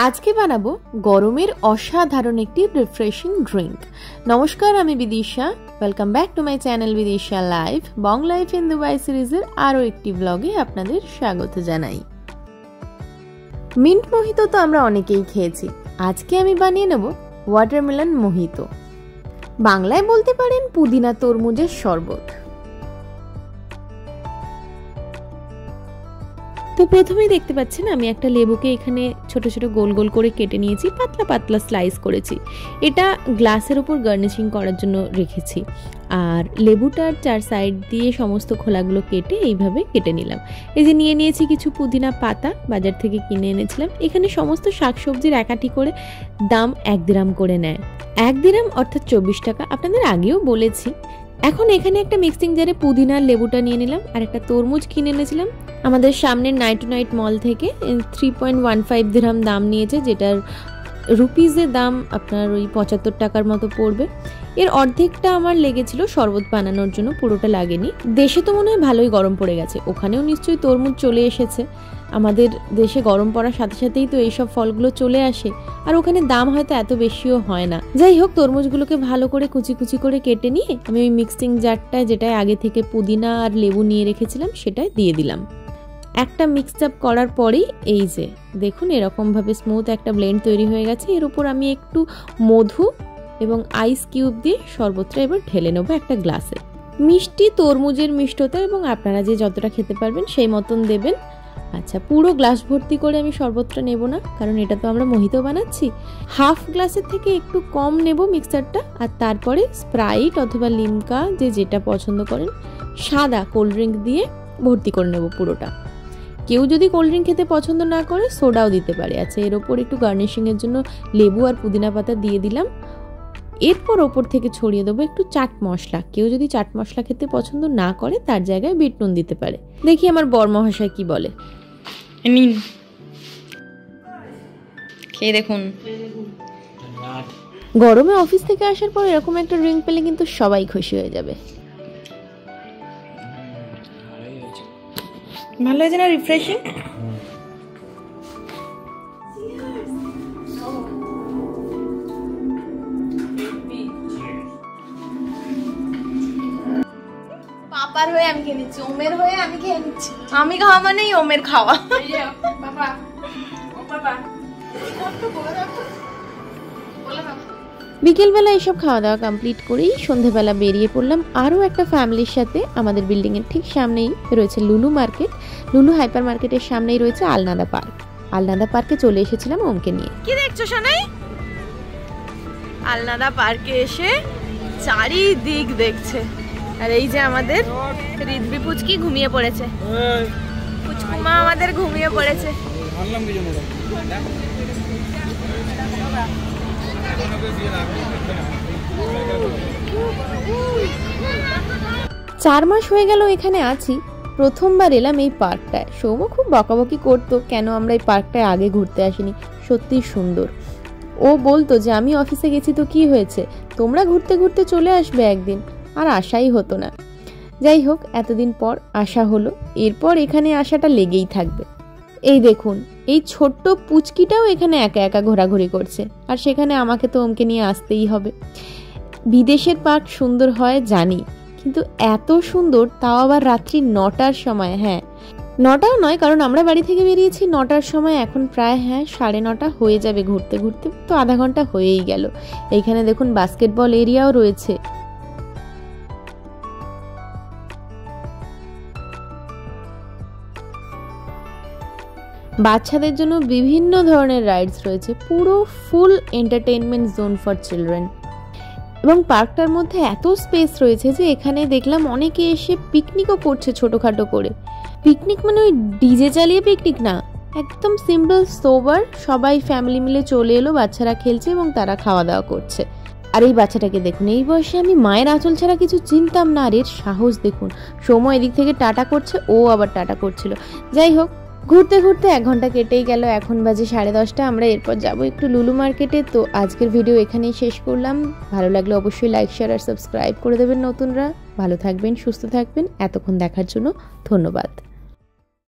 আজকে বানাবো গরমের অসাধারণ একটি রিফ্রেশিং ড্রিঙ্ক। নমস্কার, আমি Bidisha. Welcome back to my channel Bidisha life. Bong life in Dubai সিরিজের আরও একটি ব্লগে আপনাদের স্বাগত জানাই। মিন্ট মোহিতো তো আমরা অনেকেই খেয়েছি। আজকে আমি বানিয়ে নেব ওয়াটারমেলন মোহিতো। বাংলায় বলতে পারেন পুদিনা তরমুজের শরবত। তো প্রথমেই দেখতে পাচ্ছেন আমি একটা লেবুকে এখানে ছোট ছোট গোল গোল করে কেটে নিয়েছি, পাতলা পাতলা স্লাইস করেছি। এটা গ্লাসের উপর গার্নিশিং করার জন্য রেখেছি। আর লেবুটার চার সাইড দিয়ে সমস্ত খোলাগুলো কেটে এইভাবে কেটে নিলাম। এই যে নিয়ে নিয়েছি কিছু পুদিনা পাতা, বাজার থেকে কিনে এনেছিলাম। এখানে সমস্ত শাকসবজির একাঠি করে দাম 1 দিরহাম করে নেয়। 1 দিরহাম অর্থাৎ 24 টাকা, আপনাদের আগেও বলেছি। এখন এখানে একটা মিক্সিং জারে পুদিনার লেবুটা নিয়ে নিলাম আর একটা তরমুজ কিনে এনেছিলাম আমাদের সামনের নাইট টু নাইট মল থেকে। 3.15 দিরহাম দাম নিয়েছে, যেটার রুপিজের দাম আপনার ওই 75 টাকার মতো পড়বে। এর অর্ধেকটা আমার লেগেছিল শরবত বানানোর জন্য, পুরোটা লাগেনি। দেশে তো মনে হয় ভালোই গরম পড়ে গেছে, ওখানেও নিশ্চয়ই তরমুজ চলে এসেছে। আমাদের দেশে গরম পড়ার সাথে সাথেই তো এইসব ফলগুলো চলে আসে, আর ওখানে দাম হয়তো এত বেশিও হয় না। যাই হোক, তরমুজগুলোকে ভালো করে কুচি কুচি করে কেটে নিয়ে আমি ওই মিক্সিং জারটায়, যেটায় আগে থেকে পুদিনা আর লেবু নিয়ে রেখেছিলাম, সেটাই দিয়ে দিলাম। একটা মিক্সড আপ করার পরেই এই যে দেখুন এরকমভাবে স্মুথ একটা ব্লেন্ড তৈরি হয়ে গেছে। এর উপর আমি একটু মধু এবং আইস কিউব দিয়ে শরবতটা এবার ঢেলে নেবো একটা গ্লাসে। মিষ্টি তরমুজের মিষ্টতা এবং আপনারা যে যতটা খেতে পারবেন সেই মতন দেবেন। আচ্ছা, পুরো গ্লাস ভর্তি করে আমি শরবতটা নেব না, কারণ এটা তো আমরা মোহিতো বানাচ্ছি। হাফ গ্লাসের থেকে একটু কম নেব মিক্সারটা, আর তারপরে স্প্রাইট অথবা লিমকা, যে যেটা পছন্দ করেন, সাদা কোল্ড ড্রিঙ্ক দিয়ে ভর্তি করে নেব পুরোটা। কেউ যদি কোল্ড ড্রিঙ্ক খেতে পছন্দ না করে সোডাও দিতে পারে। আচ্ছা, এর ওপর একটু গার্নিশিংয়ের জন্য লেবু আর পুদিনা পাতা দিয়ে দিলাম। এরপর ওপর থেকে ছড়িয়ে দেবো একটু চাট মশলা। কেউ যদি চাট মশলা খেতে পছন্দ না করে তার জায়গায় বিট নুন দিতে পারে। দেখি আমার বর মহাশয় কি বলে। নিন, খেয়ে দেখুন। গরমে অফিস থেকে আসার পর এরকম একটা ড্রিঙ্ক পেলে কিন্তু সবাই খুশি হয়ে যাবে। ভালো হয়েছে না? রিফ্রেশিং। পাপার হয়ে আমি খেয়ে নিচ্ছি, ওমের হয়ে আমি খেয়ে নিচ্ছি। আমি খাওয়া মানেই ওমের খাওয়া। বিকেলবেলা এসব খাওয়া দাওয়া কমপ্লিট করেই সন্ধেবেলা বেরিয়ে পড়লাম আরও একটা ফ্যামিলির সাথে। আমাদের বিল্ডিংয়ের ঠিক সামনেই রয়েছে লুলু মার্কেট। লুলু হাইপার মার্কেটের সামনেই রয়েছে আলনাদা পার্ক। আলনাদা পার্কে চলে এসেছিলাম ওমকে নিয়ে। কি দেখছো সোনাই? আলনাদা পার্কে এসে চারিদিক দেখছে। আর এই যে আমাদের রিদবি পুচকি ঘুমিয়ে পড়েছে। পুচকুমা আমাদের ঘুমিয়ে পড়েছে। 4 মাস হয়ে গেল এখানে আছি। প্রথমবার এলাম এই পার্কটায়। সৌম খুব বকাবকি করতো কেন আমরা এই পার্কটায় আগে ঘুরতে আসিনি। সত্যি সুন্দর। ও বলতো যে আমি অফিসে গেছি তো কি হয়েছে, তোমরা ঘুরতে ঘুরতে চলে আসবে একদিন। আর আশাই হতো না। যাই হোক, এতদিন পর আসা হলো। এরপর এখানে আসাটা লেগেই থাকবে। এই দেখুন, এই ছোট্ট পুচকিটাও এখানে একা একা ঘোরাঘুরি করছে, আর সেখানে আমাকে তো ওমকে নিয়ে আসতেই হবে। বিদেশের পার্ক সুন্দর হয় জানি, কিন্তু এত সুন্দর তাও আবার রাত্রি 9টার সময়। হ্যাঁ, 9টাও নয়, কারণ আমরা বাড়ি থেকে বেরিয়েছি 9টার সময়। এখন প্রায় 9:30 হয়ে যাবে ঘুরতে ঘুরতে, তো আধা ঘন্টা হয়েই গেল। এইখানে দেখুন বাস্কেটবল এরিয়াও রয়েছে। বাচ্চাদের জন্য বিভিন্ন ধরনের রাইডস রয়েছে, পুরো ফুল এন্টারটেইনমেন্ট জোন ফর চিলড্রেন। এবং পার্কটার মধ্যে এত স্পেস রয়েছে যে এখানে দেখলাম অনেকে এসে পিকনিকও করছে ছোটোখাটো করে। পিকনিক মানে ওই ডিজে চালিয়ে পিকনিক না, একদম সিম্পল সোবার। সবাই ফ্যামিলি মিলে চলে এলো, বাচ্চারা খেলছে এবং তারা খাওয়া দাওয়া করছে। আর এই বাচ্চাটাকে দেখুন, এই বয়সে আমি মায়ের আঁচল ছাড়া কিছু চিনতাম না। আর এর সাহস দেখুন, সময় এদিক থেকে টাটা করছে, ও আবার টাটা করছিল। যাই হোক, ঘুরতে ঘুরতে 1 ঘন্টা কেটেই গেল। এখন বাজে 10:30। আমরা এরপর যাব একটু লুলু মার্কেটে। তো আজকের ভিডিও এখানেই শেষ করলাম। ভালো লাগলে অবশ্যই লাইক, শেয়ার আর সাবস্ক্রাইব করে দেবেন নতুনরা। ভালো থাকবেন, সুস্থ থাকবেন। এতক্ষণ দেখার জন্য ধন্যবাদ।